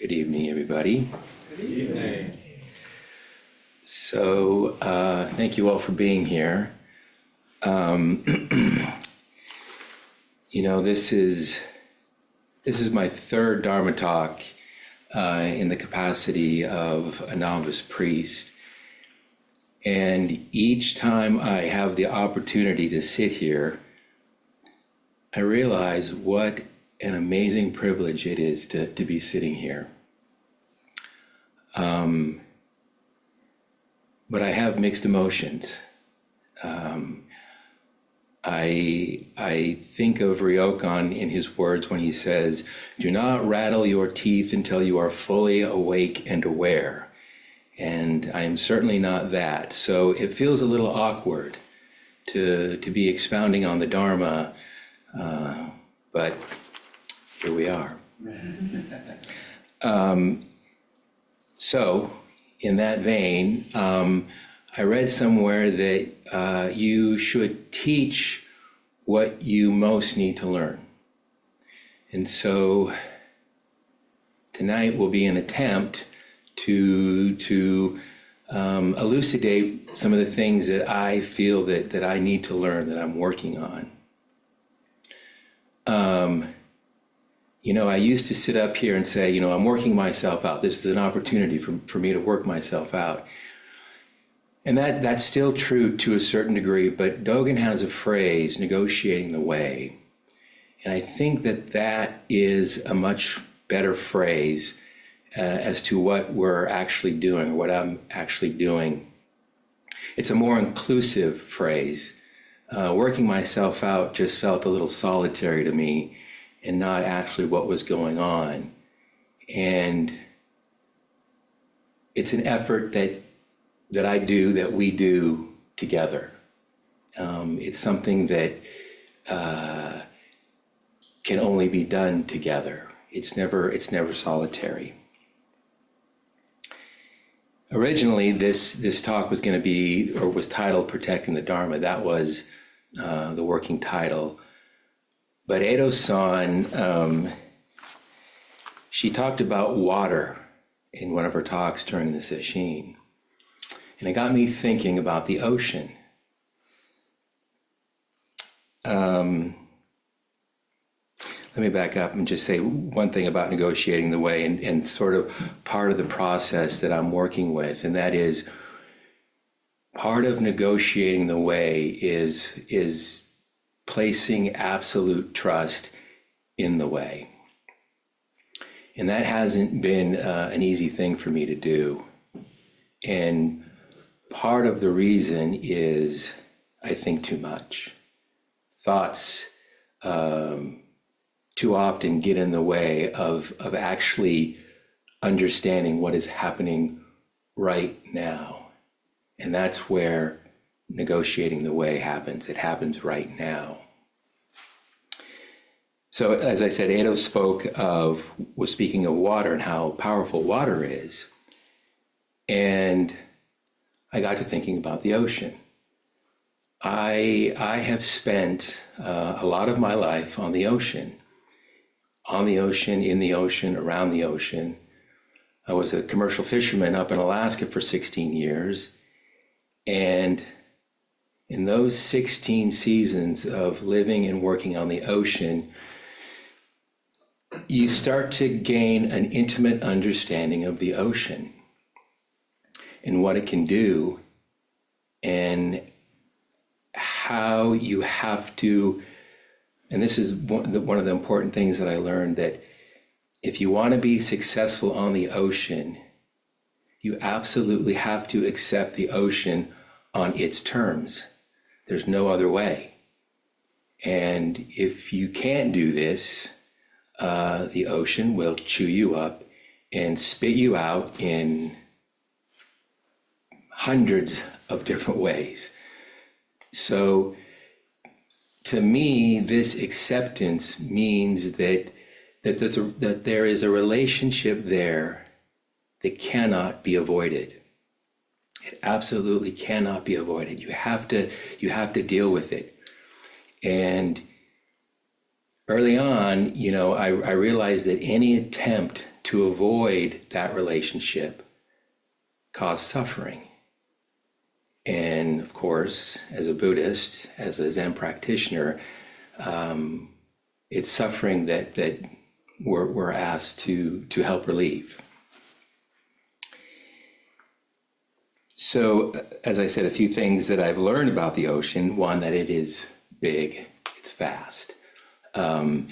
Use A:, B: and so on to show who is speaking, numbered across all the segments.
A: Good evening, everybody.
B: Good evening.
A: So, thank you all for being here. This is my third Dharma talk in the capacity of a novice priest. And each time I have the opportunity to sit here, I realize what an amazing privilege it is to be sitting here. But I have mixed emotions. I think of Ryokan in his words when he says, "Do not rattle your teeth until you are fully awake and aware." And I am certainly not that. So it feels a little awkward to be expounding on the Dharma, but here we are. So in that vein, I read somewhere that you should teach what you most need to learn. And so tonight will be an attempt to elucidate some of the things that I feel that I need to learn, that I'm working on. I used to sit up here and say, I'm working myself out. This is an opportunity for me to work myself out. And that's still true to a certain degree, but Dogen has a phrase, negotiating the way. And I think that is a much better phrase as to what we're actually doing, or what I'm actually doing. It's a more inclusive phrase. Working myself out just felt a little solitary to me and not actually what was going on. And it's an effort that I do, that we do together. It's something that can only be done together. It's never solitary. Originally, this talk was going to be, or was titled "Protecting the Dharma." That was the working title. But Edo-san, she talked about water in one of her talks during the sesshin. And it got me thinking about the ocean. Let me back up and just say one thing about negotiating the way, and sort of part of the process that I'm working with, and that is part of negotiating the way is placing absolute trust in the way. And that hasn't been an easy thing for me to do. And part of the reason is I think too much. Thoughts too often get in the way of actually understanding what is happening right now. And that's where negotiating the way happens. It happens right now. So as I said, Edo was speaking of water and how powerful water is. And I got to thinking about the ocean. I have spent a lot of my life on the ocean, in the ocean, around the ocean. I was a commercial fisherman up in Alaska for 16 years. And in those 16 seasons of living and working on the ocean, you start to gain an intimate understanding of the ocean and what it can do, and how you have to, and this is one of the important things that I learned, that if you want to be successful on the ocean, you absolutely have to accept the ocean on its terms. There's no other way. And if you can't do this, the ocean will chew you up and spit you out in hundreds of different ways. So to me, this acceptance means that there is a relationship there that cannot be avoided. It absolutely cannot be avoided. You have to deal with it. And early on, I realized that any attempt to avoid that relationship cause suffering. And of course, as a Buddhist, as a Zen practitioner, it's suffering that we're asked to help relieve. So, as I said, a few things that I've learned about the ocean. One, that it is big, it's vast. From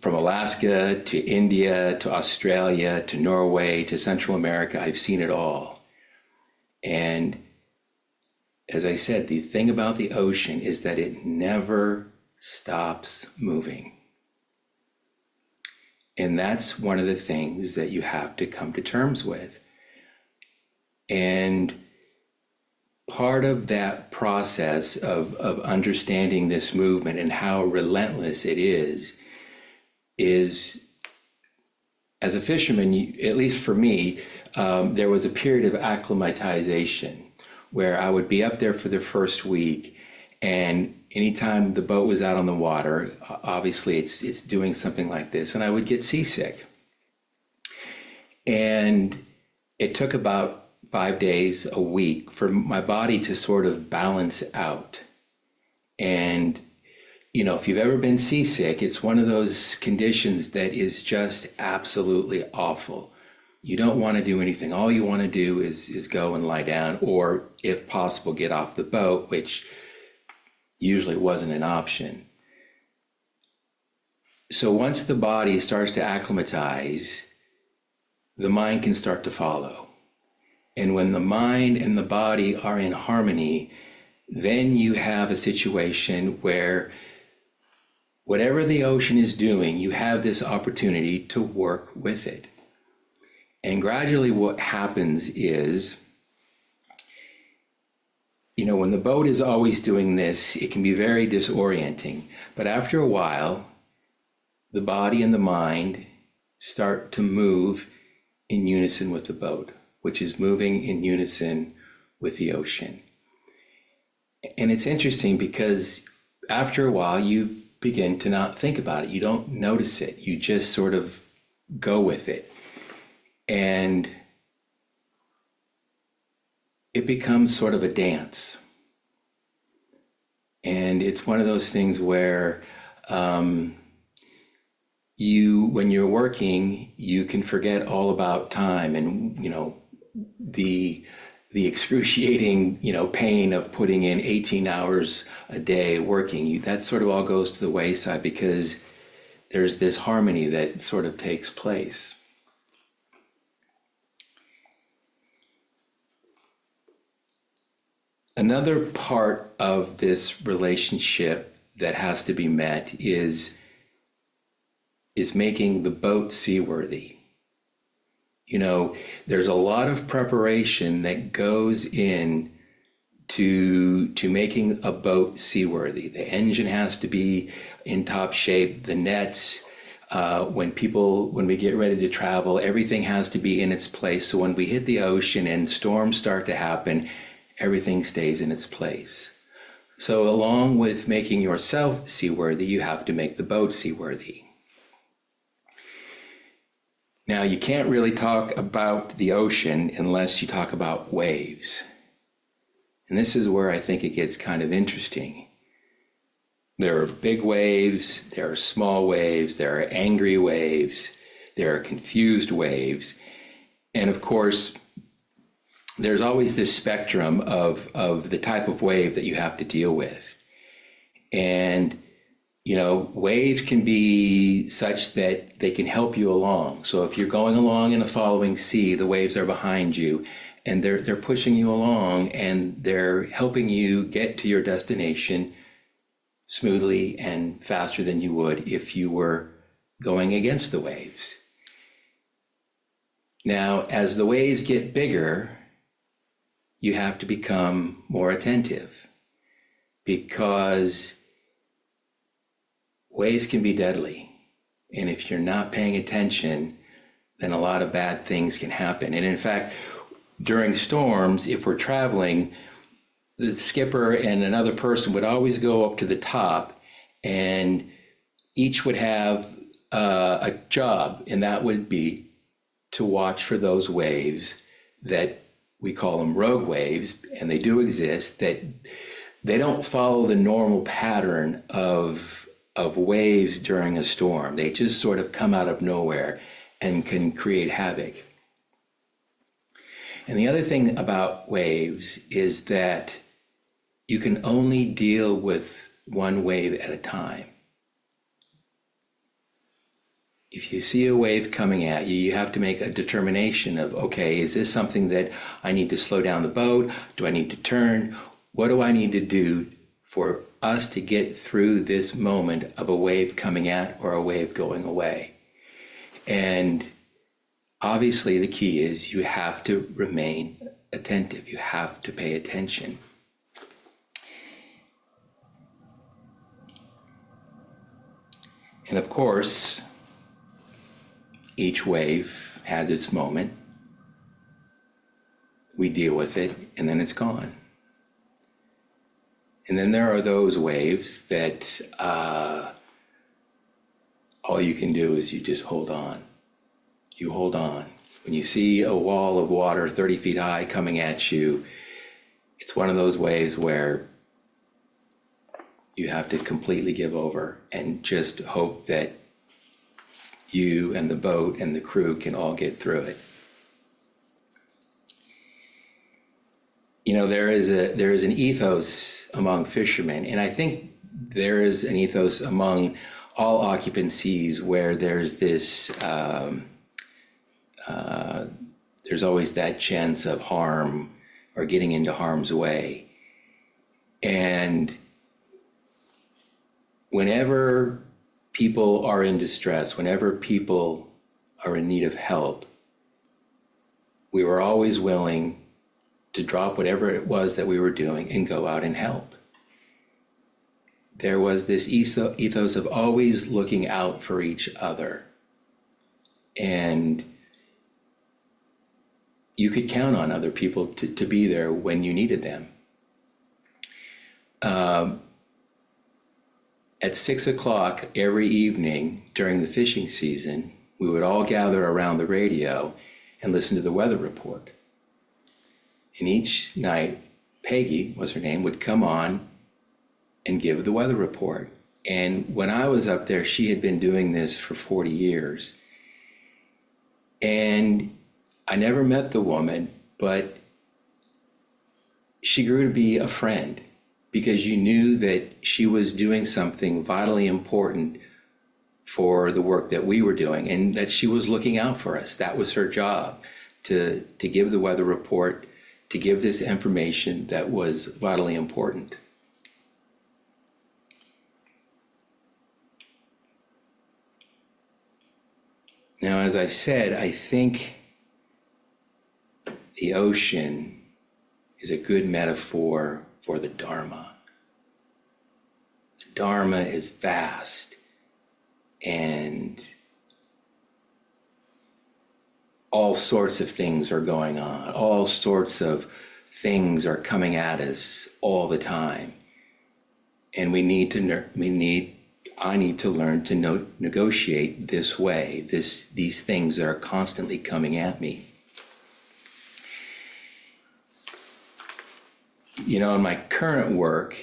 A: Alaska to India to Australia to Norway to Central America, I've seen it all. And as I said, the thing about the ocean is that it never stops moving. And that's one of the things that you have to come to terms with. And part of that process of understanding this movement and how relentless it is as a fisherman, at least for me, there was a period of acclimatization where I would be up there for the first week, and anytime the boat was out on the water, obviously it's doing something like this, and I would get seasick. And it took about 5 days a week for my body to sort of balance out. And, you know, if you've ever been seasick, it's one of those conditions that is just absolutely awful. You don't want to do anything. All you want to do is go and lie down, or if possible, get off the boat, which usually wasn't an option. So once the body starts to acclimatize, the mind can start to follow. And when the mind and the body are in harmony, then you have a situation where whatever the ocean is doing, you have this opportunity to work with it. And gradually what happens is, you know, when the boat is always doing this, it can be very disorienting. But after a while, the body and the mind start to move in unison with the boat, which is moving in unison with the ocean. And it's interesting because after a while, you begin to not think about it. You don't notice it. You just sort of go with it. And it becomes sort of a dance. And it's one of those things where when you're working, you can forget all about time and, you know, the excruciating, you know, pain of putting in 18 hours a day working. That sort of all goes to the wayside because there's this harmony that sort of takes place. Another part of this relationship that has to be met is making the boat seaworthy. You know, there's a lot of preparation that goes in to making a boat seaworthy. The engine has to be in top shape, the nets, when we get ready to travel, everything has to be in its place. So when we hit the ocean and storms start to happen, everything stays in its place. So along with making yourself seaworthy, you have to make the boat seaworthy. Now, you can't really talk about the ocean unless you talk about waves. And this is where I think it gets kind of interesting. There are big waves, there are small waves, there are angry waves, there are confused waves. And of course, there's always this spectrum of the type of wave that you have to deal with. And, you know, waves can be such that they can help you along. So if you're going along in a following sea, the waves are behind you and they're pushing you along and they're helping you get to your destination smoothly and faster than you would if you were going against the waves. Now, as the waves get bigger, you have to become more attentive because waves can be deadly. And if you're not paying attention, then a lot of bad things can happen. And in fact, during storms, if we're traveling, the skipper and another person would always go up to the top and each would have a job, and that would be to watch for those waves that we call them rogue waves, and they do exist, that they don't follow the normal pattern of waves during a storm. They just sort of come out of nowhere and can create havoc. And the other thing about waves is that you can only deal with one wave at a time. If you see a wave coming at you, you have to make a determination of, okay, is this something that I need to slow down the boat? Do I need to turn? What do I need to do for us to get through this moment of a wave coming at or a wave going away? And obviously the key is you have to remain attentive. You have to pay attention. And of course, each wave has its moment. We deal with it, and then it's gone. And then there are those waves that all you can do is you just hold on. You hold on. When you see a wall of water 30 feet high coming at you, it's one of those waves where you have to completely give over and just hope that you and the boat and the crew can all get through it. You know, there is an ethos among fishermen, and I think there is an ethos among all occupancies where there's this, there's always that chance of harm or getting into harm's way. And whenever people are in distress, whenever people are in need of help, we were always willing to drop whatever it was that we were doing and go out and help. There was this ethos of always looking out for each other. And you could count on other people to be there when you needed them. At 6 o'clock every evening during the fishing season, we would all gather around the radio and listen to the weather report. And each night, Peggy was her name, would come on and give the weather report. And when I was up there, she had been doing this for 40 years. And I never met the woman, but she grew to be a friend, because you knew that she was doing something vitally important for the work that we were doing, and that she was looking out for us. That was her job, to give the weather report, to give this information that was vitally important. Now, as I said, I think the ocean is a good metaphor for the Dharma. The Dharma is vast, and all sorts of things are going on. All sorts of things are coming at us all the time. And I need to learn to negotiate this way, these things that are constantly coming at me. You know, in my current work,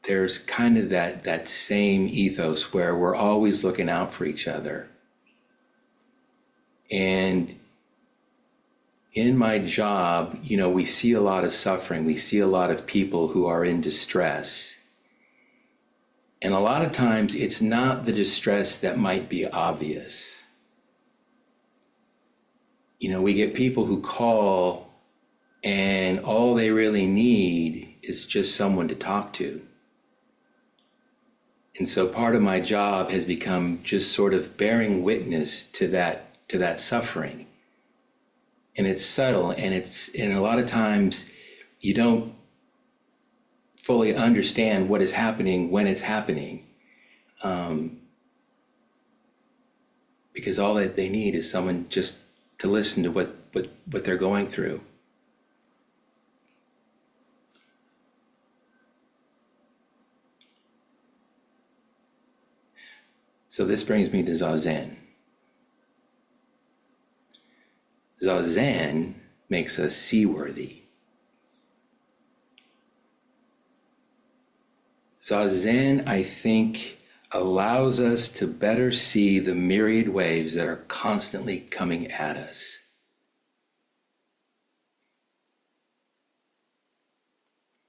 A: there's kind of that same ethos where we're always looking out for each other. And in my job, you know, we see a lot of suffering. We see a lot of people who are in distress. And a lot of times it's not the distress that might be obvious. You know, we get people who call and all they really need is just someone to talk to. And so part of my job has become just sort of bearing witness to that suffering. And it's subtle, and a lot of times you don't fully understand what is happening when it's happening. Because all that they need is someone just to listen to what they're going through. So this brings me to Zazen. Zazen makes us seaworthy. Zazen, I think, allows us to better see the myriad waves that are constantly coming at us.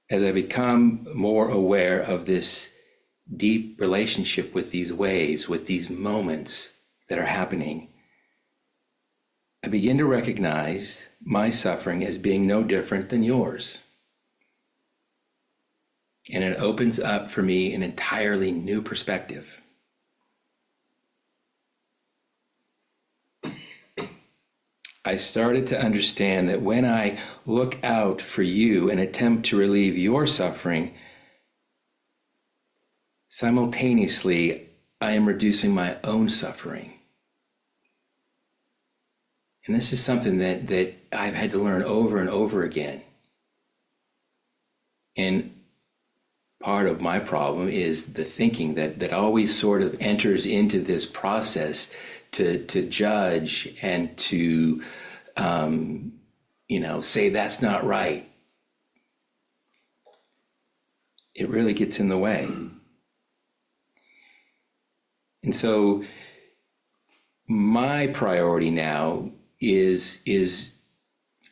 A: As I become more aware of this deep relationship with these waves, with these moments that are happening, I begin to recognize my suffering as being no different than yours. And it opens up for me an entirely new perspective. I started to understand that when I look out for you and attempt to relieve your suffering, simultaneously, I am reducing my own suffering. And this is something that I've had to learn over and over again. And part of my problem is the thinking that always sort of enters into this process to judge and to, say that's not right. It really gets in the way. And so my priority now is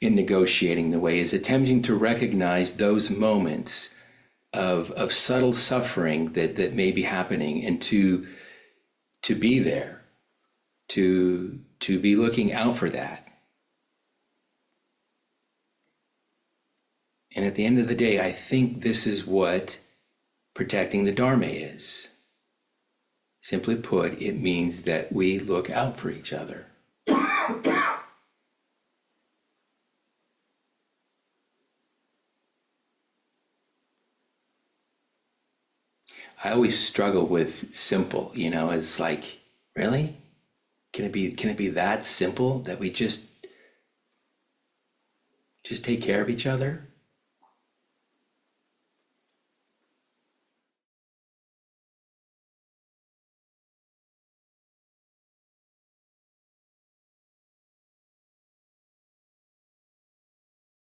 A: in negotiating the way, is attempting to recognize those moments of subtle suffering that may be happening, and to be there, to be looking out for that. And at the end of the day, I think this is what protecting the Dharma is. Simply put, it means that we look out for each other. I always struggle with simple, it's like, really? Can it be that simple that we just take care of each other?